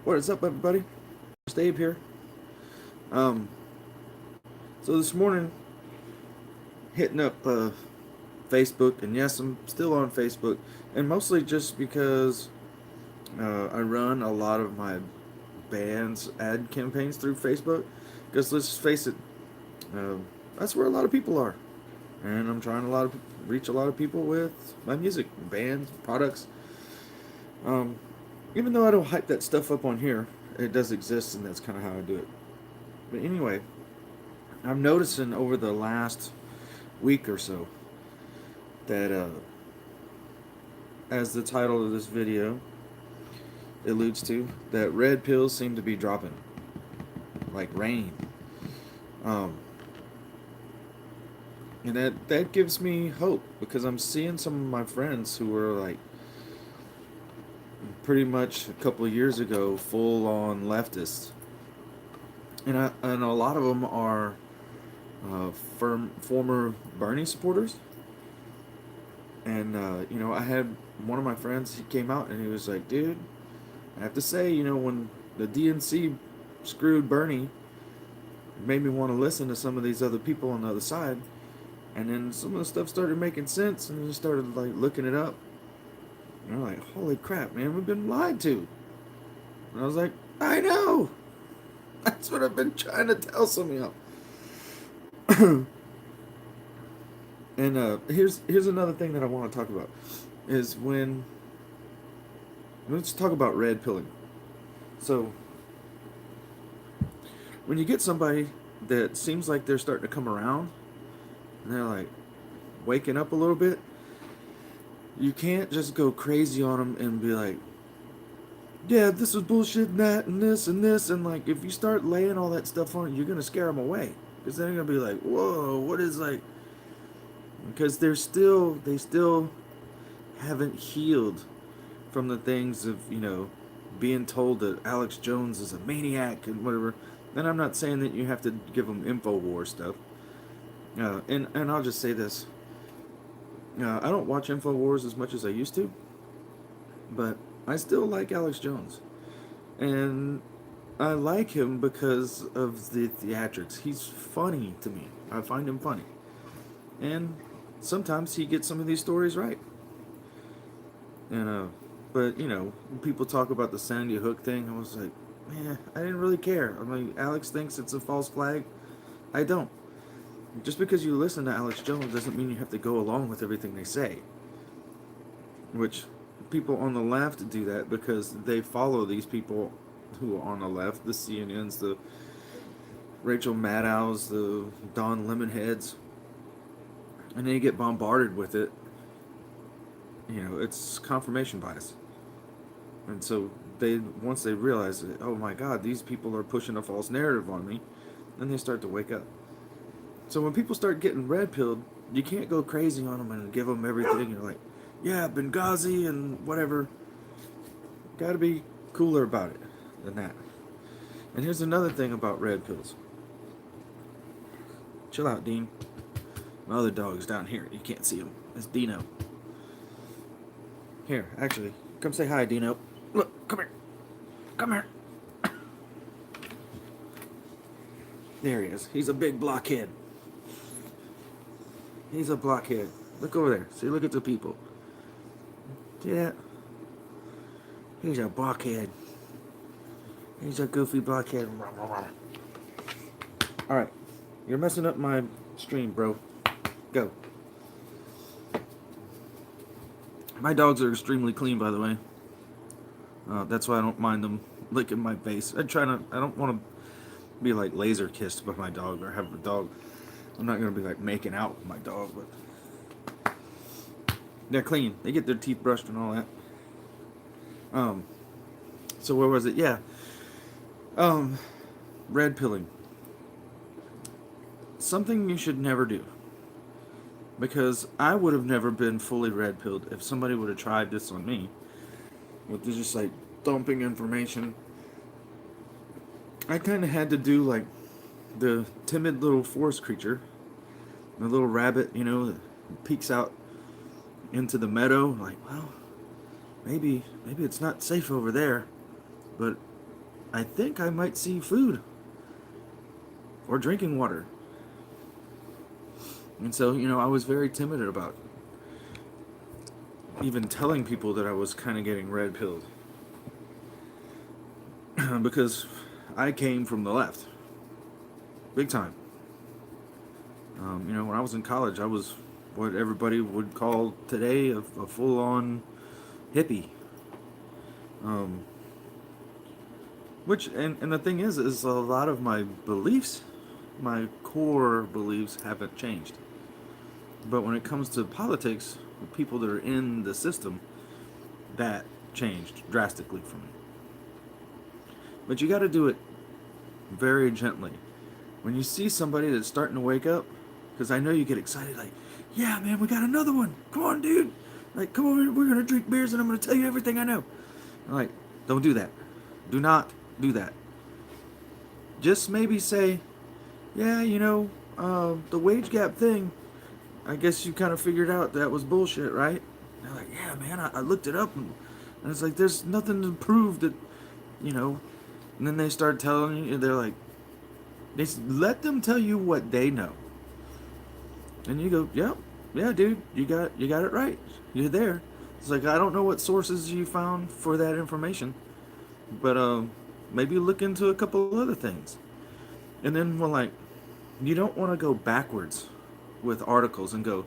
What is up, everybody? It's Dave here. Um, so this morning, hitting up Facebook, and yes, I'm still on Facebook, and mostly just because I run a lot of my band's ad campaigns through Facebook. Because let's face it, uh, that's where a lot of people are, and I'm trying reach a lot of people with my music, bands, products. Um, Even though I don't hype that stuff up on here, it does exist, and that's kind of how I do it. But anyway, I'm noticing over the last week or so that, as the title of this video alludes to, that red pills seem to be dropping like rain. Um, and that gives me hope because I'm seeing some of my friends who were like pretty much a couple of years ago full on leftists, and a lot of them are former Bernie supporters. And I had one of my friends. He came out and he was like, "Dude, I have to say, when the DNC screwed Bernie, it made me want to listen to some of these other people on the other side." And then some of the stuff started making sense, and I just started like looking it up. And I'm like, "Holy crap, man, we've been lied to." And I was like, "I know. That's what I've been trying to tell some of y'all." And here's another thing that I want to talk about is let's talk about red pilling. So when you get somebody that seems like they're starting to come around and they're like waking up a little bit, you can't just go crazy on them and be like, "Yeah, this is bullshit and that and this and this." And like, if you start laying all that stuff on it, you're going to scare them away. Because they're going to be like, "Whoa, what is like," because they still haven't healed from the things of, being told that Alex Jones is a maniac and whatever. And I'm not saying that you have to give them InfoWars stuff. And I'll just say this. I don't watch InfoWars as much as I used to, but I still like Alex Jones. And I like him because of the theatrics. He's funny to me. I find him funny. And sometimes he gets some of these stories right. And but when people talk about the Sandy Hook thing, I was like, man, I didn't really care. I'm like, Alex thinks it's a false flag. I don't. Just because you listen to Alex Jones doesn't mean you have to go along with everything they say. Which people on the left do that because they follow these people who are on the left, the CNNs, the Rachel Maddows, the Don Lemonheads, and they get bombarded with it. It's confirmation bias. And so once they realize that, oh my God, these people are pushing a false narrative on me, then they start to wake up. So when people start getting red pilled, you can't go crazy on them and give them everything. You're like, yeah, Benghazi and whatever. Got to be cooler about it than that. And here's another thing about red pills. Chill out, Dean. My other dog's down here. You can't see him. It's Dino. Here, actually, come say hi, Dino. Look, come here. Come here. There he is. He's a big blockhead. He's a blockhead. Look over there. See, look at the people. See that? He's a blockhead. He's a goofy blockhead. Alright. You're messing up my stream, bro. Go. My dogs are extremely clean, by the way. That's why I don't mind them licking my face. I don't want to be like laser kissed by my dog or have a dog. I'm not going to be like making out with my dog, but they're clean. They get their teeth brushed and all that. So where was it? Yeah. Red pilling. Something you should never do. Because I would have never been fully red pilled if somebody would have tried this on me. With just like dumping information. I kind of had to do like the timid little forest creature. The little rabbit, that peeks out into the meadow. Like, well, maybe it's not safe over there. But I think I might see food or drinking water. And so, I was very timid about even telling people that I was kind of getting red pilled. Because I came from the left, big time. When I was in college, I was what everybody would call today a full-on hippie. Um, and the thing is a lot of my beliefs, my core beliefs haven't changed. But when it comes to politics, the people that are in the system, that changed drastically for me. But you got to do it very gently. When you see somebody that's starting to wake up, because I know you get excited, like, yeah, man, we got another one. Come on, dude. Like, come over, we're going to drink beers and I'm going to tell you everything I know. I'm like, don't do that. Do not do that. Just maybe say, yeah, the wage gap thing, I guess you kind of figured out that was bullshit, right? They're like, yeah, man, I looked it up. And it's like, there's nothing to prove that, And then they start telling you, they're like, let them tell you what they know. And you go, yep, yeah, dude, you got it right. You're there. It's like, I don't know what sources you found for that information, but maybe look into a couple of other things. And then you don't want to go backwards with articles and go,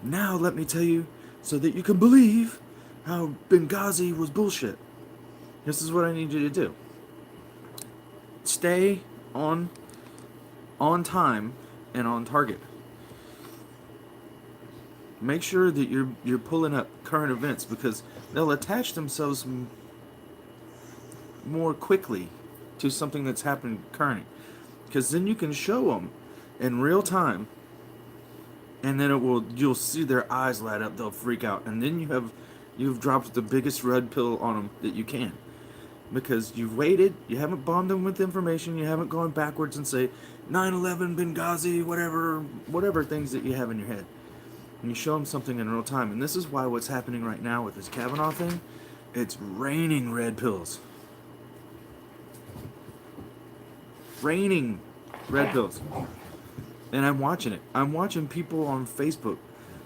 now let me tell you so that you can believe how Benghazi was bullshit. This is what I need you to do. Stay on time and on target. Make sure that you're pulling up current events, because they'll attach themselves more quickly to something that's happening current. Because then you can show them in real time, and then you'll see their eyes light up. They'll freak out, and then you've dropped the biggest red pill on them that you can, because you've waited. You haven't bombed them with information. You haven't gone backwards and say 9/11, Benghazi, whatever things that you have in your head. And you show them something in real time. And this is why what's happening right now with this Kavanaugh thing, it's raining red pills. Raining red pills. And I'm watching it. I'm watching people on Facebook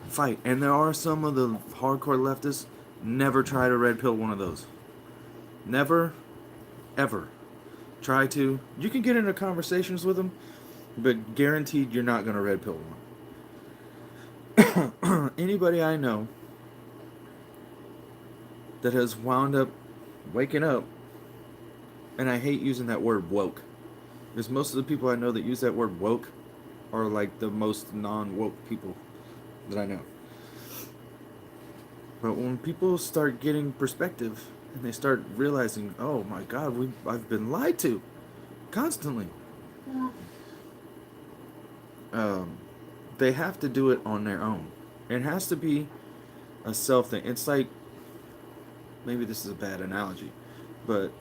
fight. And there are some of the hardcore leftists never try to red pill one of those. Never, ever try to. You can get into conversations with them, but guaranteed you're not going to red pill one. Anybody I know that has wound up waking up, and I hate using that word woke, because most of the people I know that use that word woke are like the most non-woke people that I know. But when people start getting perspective and they start realizing, oh my God, I've been lied to constantly. They have to do it on their own. It has to be a self thing. It's like, maybe this is a bad analogy, but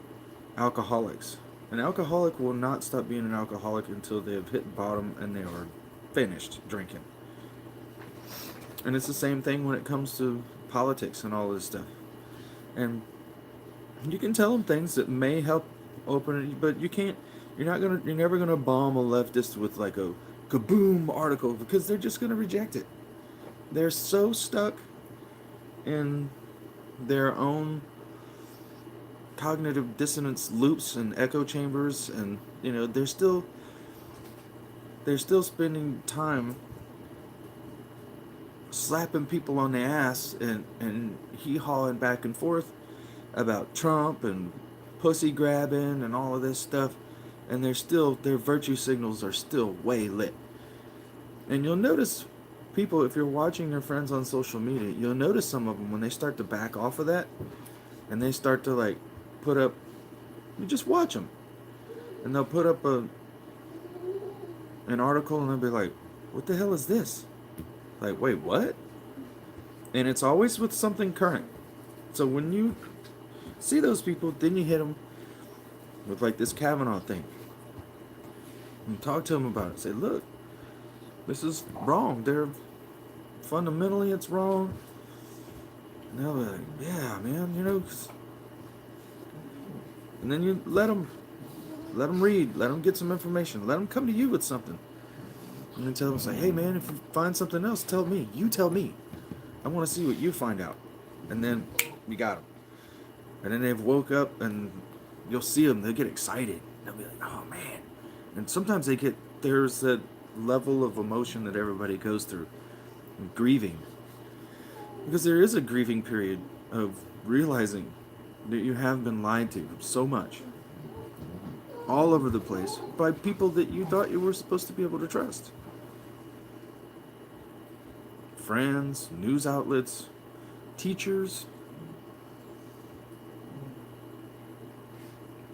alcoholics. An alcoholic will not stop being an alcoholic until they have hit bottom and they are finished drinking. And it's the same thing when it comes to politics and all this stuff. And you can tell them things that may help open it, but you're never gonna bomb a leftist with like a kaboom article, because they're just gonna reject it. They're so stuck in their own cognitive dissonance loops and echo chambers, and they're still spending time slapping people on the ass and hee-hawing back and forth about Trump and pussy grabbing and all of this stuff, and their virtue signals are still way lit. And you'll notice people, if you're watching your friends on social media, you'll notice some of them when they start to back off of that, and they start to put up, you just watch them, and they'll put up an article and they'll be like, what the hell is this? Like, wait, what? And it's always with something current. So when you see those people, then you hit them with this Kavanaugh thing and talk to them about it. Say, look, this is wrong. Fundamentally it's wrong. And they'll be like, yeah, man, And then you let them read, let them get some information, let them come to you with something. And then tell them, say, hey man, if you find something else, tell me. You tell me. I want to see what you find out. And then you got them. And then they've woke up and you'll see them, they'll get excited. They'll be like, oh man. And sometimes there's that level of emotion that everybody goes through. Grieving. Because there is a grieving period of realizing that you have been lied to so much. All over the place by people that you thought you were supposed to be able to trust. Friends, news outlets, teachers.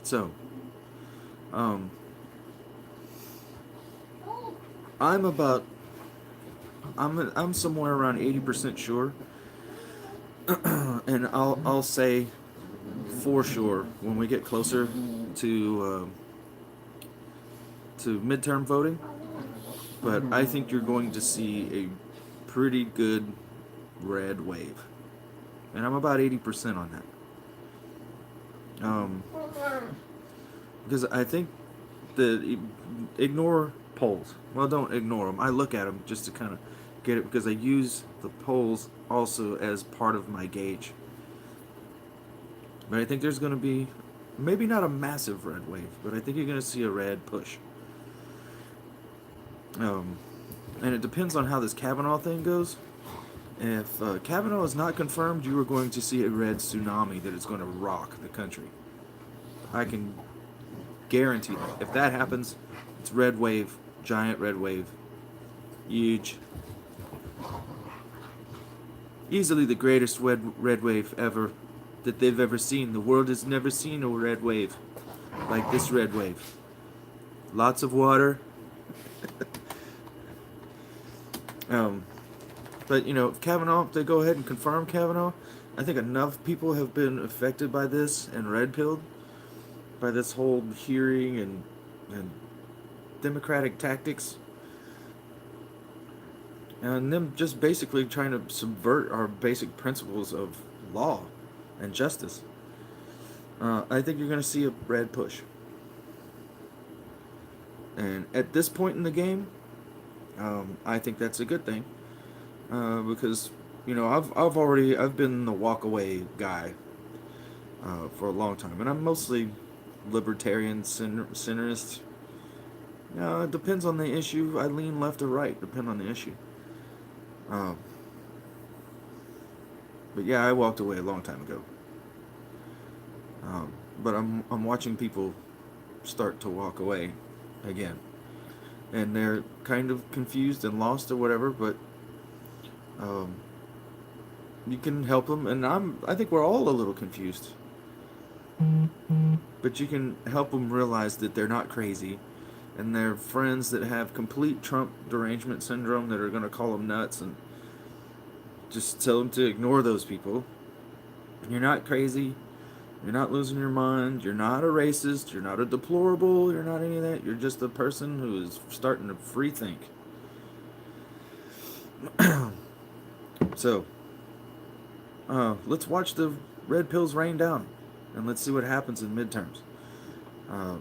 So, I'm somewhere around 80% sure, and I'll say for sure when we get closer to midterm voting. But I think you're going to see a pretty good red wave, and I'm about 80% on that. Because I think that ignore polls. Well, don't ignore them. I look at them just to kind of get it because I use the polls also as part of my gauge. But I think there's going to be maybe not a massive red wave, but I think you're going to see a red push. And it depends on how this Kavanaugh thing goes. If Kavanaugh is not confirmed, you are going to see a red tsunami that is going to rock the country. I can guarantee that. If that happens, it's red wave, giant red wave, huge. Easily the greatest red wave ever that they've ever seen. The world has never seen a red wave like this red wave. Lots of water. But if Kavanaugh, if they go ahead and confirm Kavanaugh, I think enough people have been affected by this and red-pilled by this whole hearing and Democratic tactics and them just basically trying to subvert our basic principles of law and justice. I think you're going to see a red push. And at this point in the game, I think that's a good thing. Because I've been the walk away guy for a long time, and I'm mostly libertarian centrist. It depends on the issue. I lean left or right, depending on the issue. But yeah, I walked away a long time ago. But I'm watching people start to walk away again, and they're kind of confused and lost or whatever. But you can help them, and I think we're all a little confused. But you can help them realize that they're not crazy, and they're friends that have complete Trump derangement syndrome that are going to call them nuts, and just tell them to ignore those people. You're not crazy. You're not losing your mind. You're not a racist. You're not a deplorable. You're not any of that. You're just a person who is starting to free think. So, let's watch the red pills rain down, and let's see what happens in midterms. I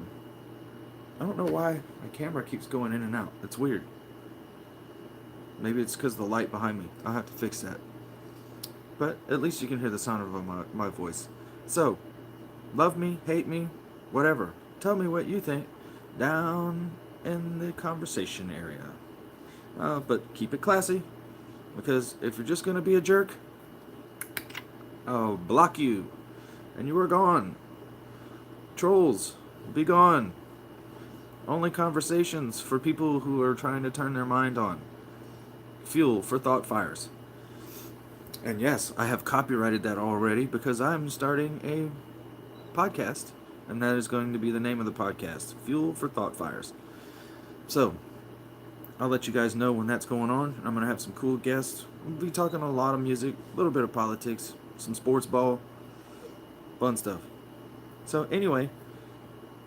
don't know why my camera keeps going in and out. It's weird. Maybe it's because of the light behind me. I'll have to fix that. But at least you can hear the sound of my voice. So, love me, hate me, whatever. Tell me what you think down in the conversation area. But keep it classy. Because if you're just going to be a jerk, I'll block you. And you are gone. Trolls, be gone. Only conversations for people who are trying to turn their mind on. Fuel for thought fires. And yes, I have copyrighted that already because I'm starting a podcast. And that is going to be the name of the podcast. Fuel for Thought Fires. So, I'll let you guys know when that's going on. I'm going to have some cool guests. We'll be talking a lot of music, a little bit of politics, some sports ball, fun stuff. So anyway,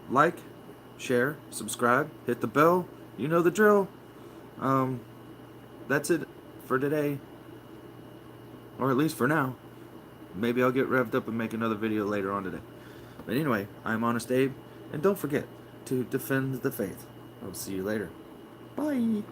like, share, subscribe, hit the bell. You know the drill. That's it for today. Or at least for now. Maybe I'll get revved up and make another video later on today. But anyway, I'm Honest Abe, and don't forget to defend the faith. I'll see you later. Bye.